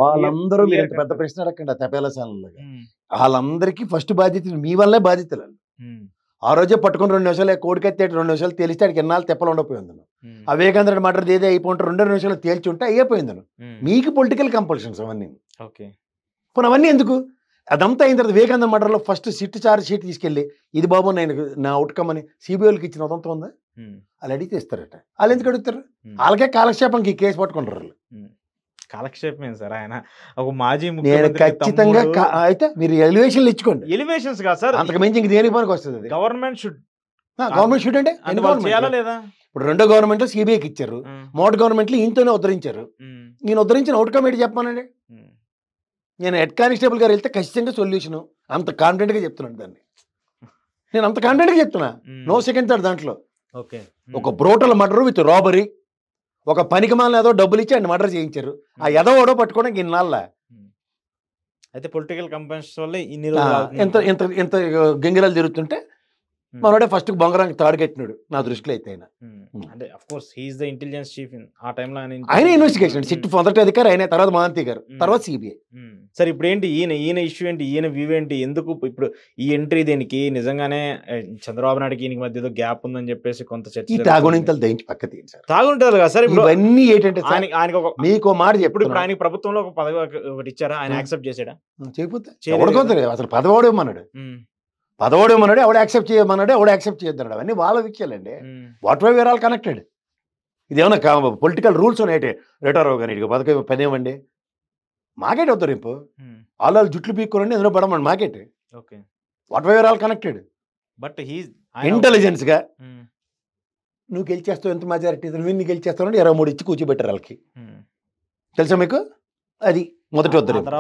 వాళ్ళందరూ మీరు ఇంత పెద్ద ప్రశ్న అడగండి తపేలా ఛానల్లాగా. వాళ్ళందరికీ ఫస్ట్ బాధ్యత మీ వల్లే బాధ్యతలు. ఆ రోజే పట్టుకుని 2 నిమిషాలు కోడికత్తి 2 నిమిషాలు తెలిస్తే ఆడికి ఎన్నాళ్ళు తెప్పలు ఉండకపోయింది. ఆ వివేకానంద మటర్ ఏదో అయిపోయింటే 2 నిమిషాలు తేల్చి ఉంటే అయిపోయింది. మీకు పొలిటికల్ కంపల్షన్స్ అవన్నీ. పోనీ అవన్నీ ఎందుకు? అదంతా అయిన తర్వాత వివేకానంద మటర్లో ఫస్ట్ చార్జ్ షీట్ తీసుకెళ్ళి ఇది బాబు నేను నా అవుట్కమ్ అని సిబిఐకి ఇచ్చిన ఉదంతం ఉందా? వాళ్ళు అడిగితే ఇస్తారట. వాళ్ళు ఎందుకు అడుగుతారు? వాళ్ళకే కాలక్షేపంకి ఈ కేసు పట్టుకుంటారు వాళ్ళు. కాలక్షేపమే సార్. ఆయన ఒక మాజీ ఖచ్చితంగా అయితే మీరు ఎలివేషన్లు ఇచ్చుకోండి. ఎలివేషన్స్ కాదు సార్, అంతకు మించి ఇంక దేనికి పనికి వస్తుంది. గవర్నమెంట్ షుడ్ అంటే చేయాలా లేదా? ఇప్పుడు రెండో గవర్నమెంట్ సిబిఐకి ఇచ్చారు, మోడీ గవర్నమెంట్లు ఈయనతోనే ఉద్ధరించారు. నేను ఉద్ధరించిన అవుట్కమ్ ఏంటి చెప్పానండి? నేను హెడ్ కానిస్టేబుల్ గారు వెళ్తే ఖచ్చితంగా సొల్యూషన్ అంత కాన్ఫిడెంట్ గా చెప్తున్నాను దాన్ని. నేను అంత కాన్ఫిడెంట్ గా చెప్తున్నా, నో సెకండ్ థర్డ్. దాంట్లో ఒక బ్రోటల్ మర్డర్ విత్ రాబరీ, ఒక పనికి మాలిన ఏదో డబ్బులు ఇచ్చి ఆయన మర్డర్ చేయించారు. ఆ ఎదవడో పట్టుకోవడానికి ఇన్నాళ్ళ. అయితే పొలిటికల్ కంపెనీస్ వల్ల ఎంత ఎంత ఎంత గింగిరాలు తిరుగుతుంటే మనోడే ఫస్ట్ బొంగరానికి తాడుకెట్టినాడు నా దృష్టిలో అయితే. అంటే of course he is the intelligence chief ఆ టైంలో ఆయన ఇన్వెస్టిగేషన్ సిట్ మొదటి అధికారి ఆయన, తర్వాత మహాంతి గారు, తర్వాత సిబిఐ. సరే ఇప్పుడు ఏంటి ఈయన ఇష్యూ ఏంటి, ఈయన వ్యూ ఏంటి, ఎందుకు ఇప్పుడు ఈ ఎంట్రీ దేనికి? నిజంగానే చంద్రబాబు నాయుడుకి ఈయనకి మధ్య ఏదో గ్యాప్ ఉందని చెప్పేసి కొంత చర్చ. తాగునింతలు దయించి పక్క తీయండి సార్. తాగుంటారు కదా సార్. ఇప్పుడు ఇవన్నీ ఏంటంటే ఆయనకు ఒక మీకు మాట ఇప్పుడు ఆయనకి ప్రభుత్వంలో ఒక పదవి ఒకటి ఇచ్చారా? ఆయన యాక్సెప్ట్ చేసాడా? చేయకపోతే అసలు పదవాడేమన్నాడు, పదవాడేమన్నాడు, ఎవడు యాక్సెప్ట్ చేయమన్నాడు, ఎవడు యాక్సెప్ట్ చేయొద్దన్నాడు. అవన్నీ వాళ్ళ విషయాలండి. What why where all connected. ఇదేమన్నా పొలిటికల్ రూల్స్ ఉన్నాయంటే రేటారావు గారు ఇక పని ఇవ్వండి మాకేట్ అవుతారు. రేపు వాళ్ళు జుట్లు పీక్కోరండి, ఎందులో పడమండి మాకేట్. What why where all connected. But intelligence గా నువ్వు గెలిచేస్తావు, ఎంత మెజారిటీ నువ్వు గెలిచేస్తావు అంటే 23 ఇచ్చి కూర్చోబెట్టారు వాళ్ళకి. తెలుసా మీకు? అది మొదటి ఉద్ధరింపు.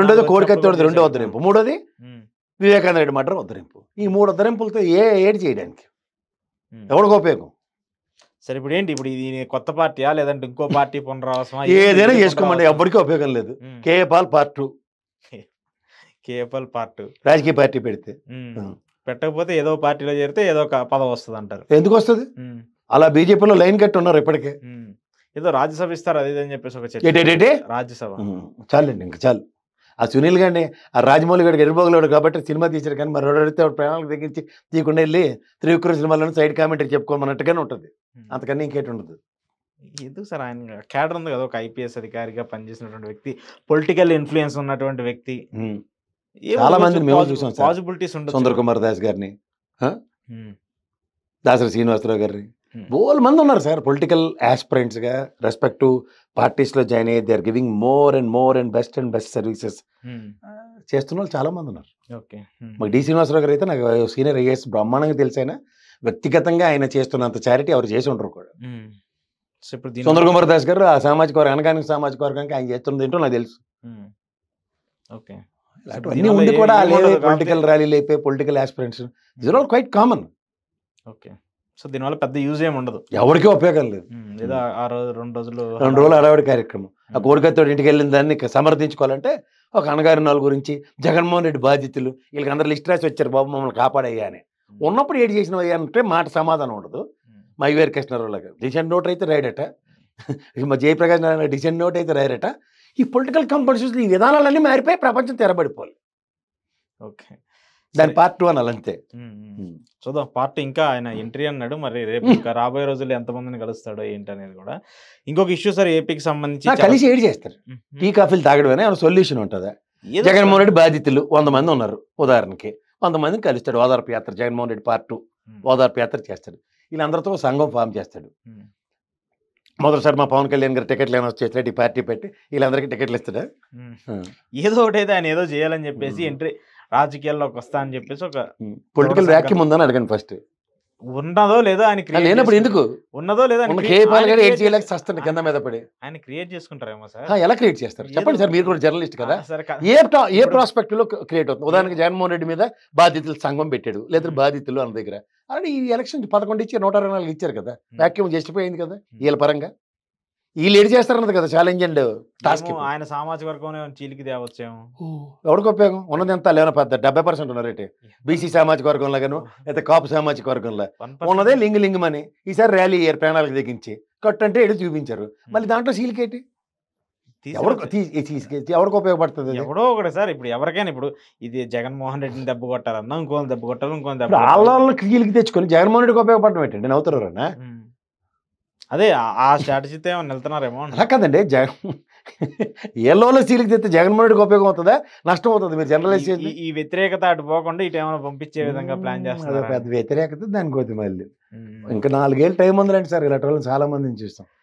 రెండోది కోడికత్తి రెండో ఉద్ధరింపు. మూడోది వివేకానంద రెడ్డి మర్డర్ ఉద్ధరింపు. ఈ 3 ఉద్ధరింపులతో ఏడు చేయడానికి ఎవరికి ఉపయోగం? సరే ఇప్పుడు ఏంటి, ఇప్పుడు ఇది కొత్త పార్టీయా లేదంటే ఇంకో పార్టీ పునరావాసమా? ఏదైనా చేసుకోమండి, ఎవరికి ఉపయోగం లేదు. కేఏపాల్ పార్ట్ 2, కేఏపాల్ పార్ట్ 2 రాజకీయ పార్టీ పెడితే పెట్టకపోతే ఏదో పార్టీలో చేరితే ఏదో ఒక పదవి వస్తుంది అంటారు. ఎందుకు వస్తుంది? అలా బీజేపీలో లైన్ కట్టి ఉన్నారు ఇప్పటికే. ఏదో రాజ్యసభ ఇస్తారు అది అని చెప్పేసి ఒక చర్చ. రాజ్యసభ చాలండి, ఇంకా చాలు. ఆ సునీల్ గారిని ఆ రాజమౌళి గారికి ఎరుబోగలేడు కాబట్టి సినిమా తీశారు, కానీ మరి అడిగితే ప్రాణాలకు తగ్గించి తీయకుండా వెళ్ళి త్రివిక్రమ్ సినిమాలను సైడ్ కామెంటరీ చెప్పుకోమన్నట్టుగానే ఉంటుంది. అంతకన్నా ఇంకేటి ఉండదు. ఎందుకు సార్? ఆయన క్యాడర్ ఉంది కదా, ఒక ఐపీఎస్ అధికారిగా పనిచేసినటువంటి వ్యక్తి, పొలిటికల్ ఇన్ఫ్లుయెన్స్ ఉన్నటువంటి వ్యక్తి. చాలా మందిని మేము చూసాం. పాసిబిలిటీస్ ఉండదు. సుందర్ కుమార్ దాస్ గారిని, దాసరి శ్రీనివాసరావు గారిని, బోల్ మంది ఉన్నారు సార్ పొలిటికల్ ఆస్పిరెంట్స్ గా రెస్పెక్టివ్ పార్టీస్ లో జాయిన్ అయ్యి they are giving more and best services చేస్తున్న వాళ్ళు చాలా మంది ఉన్నారు. మాకు డి శ్రీనివాసరావు గారు అయితే నాకు సీనియర్ ఐఏఎస్ బ్రహ్మాండంగా తెలిసైనా వ్యక్తిగతంగా ఆయన చేస్తున్నంత చారిటీ ఎవరు చేసి ఉండరు కూడా. సుందర్ కుమార్ దాస్ గారు ఆ సామాజిక వర్గం అనగానే సామాజిక వర్గానికి ఆయన చేస్తున్నది ఏంటో నాకు తెలుసు. అన్నీ ఉండి కూడా పొలిటికల్ ర్యాలీలు అయిపోయి political aspirants is all quite common. So దీనివల్ల పెద్ద యూజ్ ఏమి ఉండదు, ఎవరికీ ఉపయోగం లేదు. ఏదో ఆ రోజు 2 రోజులు అడవాడి కార్యక్రమం. ఆ కోడికత్తోడు ఇంటికి వెళ్ళిన దాన్ని సమర్థించుకోవాలంటే ఒక అన్నగారి నాలుగు గురించి జగన్మోహన్ రెడ్డి బాధ్యతలు వీళ్ళకి అందరూ లిస్ట్ రాసి వచ్చారు, బాబు మమ్మల్ని కాపాడయ్యా అని. ఉన్నప్పుడు ఏడు చేసిన అయ్యా అంటే మాట సమాధానం ఉండదు. మా ఐవేర్ కృష్ణారావు లాగా డిసెంట్ నోట్ అయితే రాయడట, మా జయప్రకాష్ నారాయణ డిసెంట్ నోట్ అయితే రాయరట. ఈ పొలిటికల్ కంపల్షన్స్ ఈ విధానాలన్నీ మారిపోయి ప్రపంచం తెరబడిపోవాలి. దాని పార్ట్ 2 అనాలి అంతే. చూద్దాం పార్ట్ ఇంకా ఆయన ఎంట్రీ అన్నాడు, మరి రేపు ఇంకా రాబోయే రోజుల్లో ఎంతమందిని కలుస్తాడో ఏంటి అనేది కూడా ఇంకొక ఇష్యూ సార్. ఏపీకి సంబంధించి కలిసి ఏడు చేస్తారు, టీ కాఫీలు తాగడమనే సొల్యూషన్ ఉంటుందా? జగన్మోహన్ రెడ్డి బాధితులు 100 మంది ఉన్నారు ఉదాహరణకి, 100 మందిని కలుస్తాడు. ఓదార్పు యాత్ర, జగన్మోహన్ రెడ్డి పార్ట్ 2 ఓదార్పు యాత్ర చేస్తాడు. వీళ్ళందరితో సంఘం ఫామ్ చేస్తాడు. మొదటిసారి మా పవన్ కళ్యాణ్ గారు టికెట్లు ఏమైనా వచ్చేస్తాడు, ఈ పార్టీ పెట్టి వీళ్ళందరికీ టికెట్లు ఇస్తాడా? ఏదో ఒకటైతే ఆయన ఏదో చేయాలని చెప్పేసి ఎంట్రీ రాజకీయాల్లోకి వస్తా అని చెప్పేసి ఒక పొలిటికల్ వ్యాక్యూమ్ ఉందని అడగండి ఫస్ట్. ఉన్నదో లేదో ఆయన లేనప్పుడు ఎందుకు ఉన్నదో లేదో కింద మీద పడి ఆయన క్రియేట్ చేసుకుంటారేమో సార్. ఎలా క్రియేట్ చేస్తారు చెప్పండి సార్, మీరు కూడా జర్నలిస్ట్ కదా. ఏ ప్రాస్పెక్ట్ లో క్రియేట్ అవుతుంది? ఉదాహరణకి జగన్మోహన్ రెడ్డి మీద బాధితుల సంఘం పెట్టాడు, లేదా బాధితులు అన్న దగ్గర అలాగే ఈ ఎలక్షన్ 11 ఇచ్చి 124 ఇచ్చారు కదా, వ్యాక్యూమ్ జస్టిఫై కదా వీళ్ళ పరంగా. వీళ్ళు ఏడు చేస్తారన్నది కదా ఛాలెంజ్ అండ్ టాస్క్. ఆయన సామాజిక వర్గం చీలికి తేవచ్చేమో, ఎవరికి ఉపయోగం? ఉన్నది ఎంత లేవన 70% ఉన్నారేంటి బీసీ సామాజిక వర్గంలాగాను లేదా కాపు సామాజిక వర్గంలో ఉన్నదే లింగమని. ఈసారి ర్యాలీ అయ్యారు ప్రాణాలకు తెగించి కట్టు అంటే ఏడు చూపించారు, మళ్ళీ దాంట్లో సీలికేటి ఎవరికి ఉపయోగపడుతుంది అది? ఎవడో ఒకటి సార్, ఇప్పుడు ఎవరికైనా ఇప్పుడు ఇది జగన్మోహన్ రెడ్డిని దెబ్బ కొట్టాలన్నా ఇంకోని దెబ్బ కొట్టాలి, ఇంకోని దెబ్బ ఇప్పుడు కొట్టాలి. వాళ్ళని కీలికి తెచ్చుకొని జగన్మోహన్ రెడ్డికి ఉపయోగపడడం ఏంటండి? నవ్వుతారా? అదే ఆ స్ట్రాటజీతో ఏమన్నా వెళ్తున్నారేమో అలా కదండి. ఏళ్ళలో సీలికి తెస్తే జగన్మోహన్ రెడ్డికి ఉపయోగం అవుతుందా, నష్టం అవుతుంది? మీరు జనరలైజ్ చేయండి. ఈ వ్యతిరేకత అటు పోకుండా ఇటు ఏమైనా పంపించే విధంగా ప్లాన్ అదో చేస్తున్నారు. పెద్ద వ్యతిరేకత, దానికి మళ్ళీ ఇంకా 4 ఏళ్ళు టైం ఉందిలేండి సార్. ఇలాంటి వాళ్ళని చాలా మందిని చూస్తాం.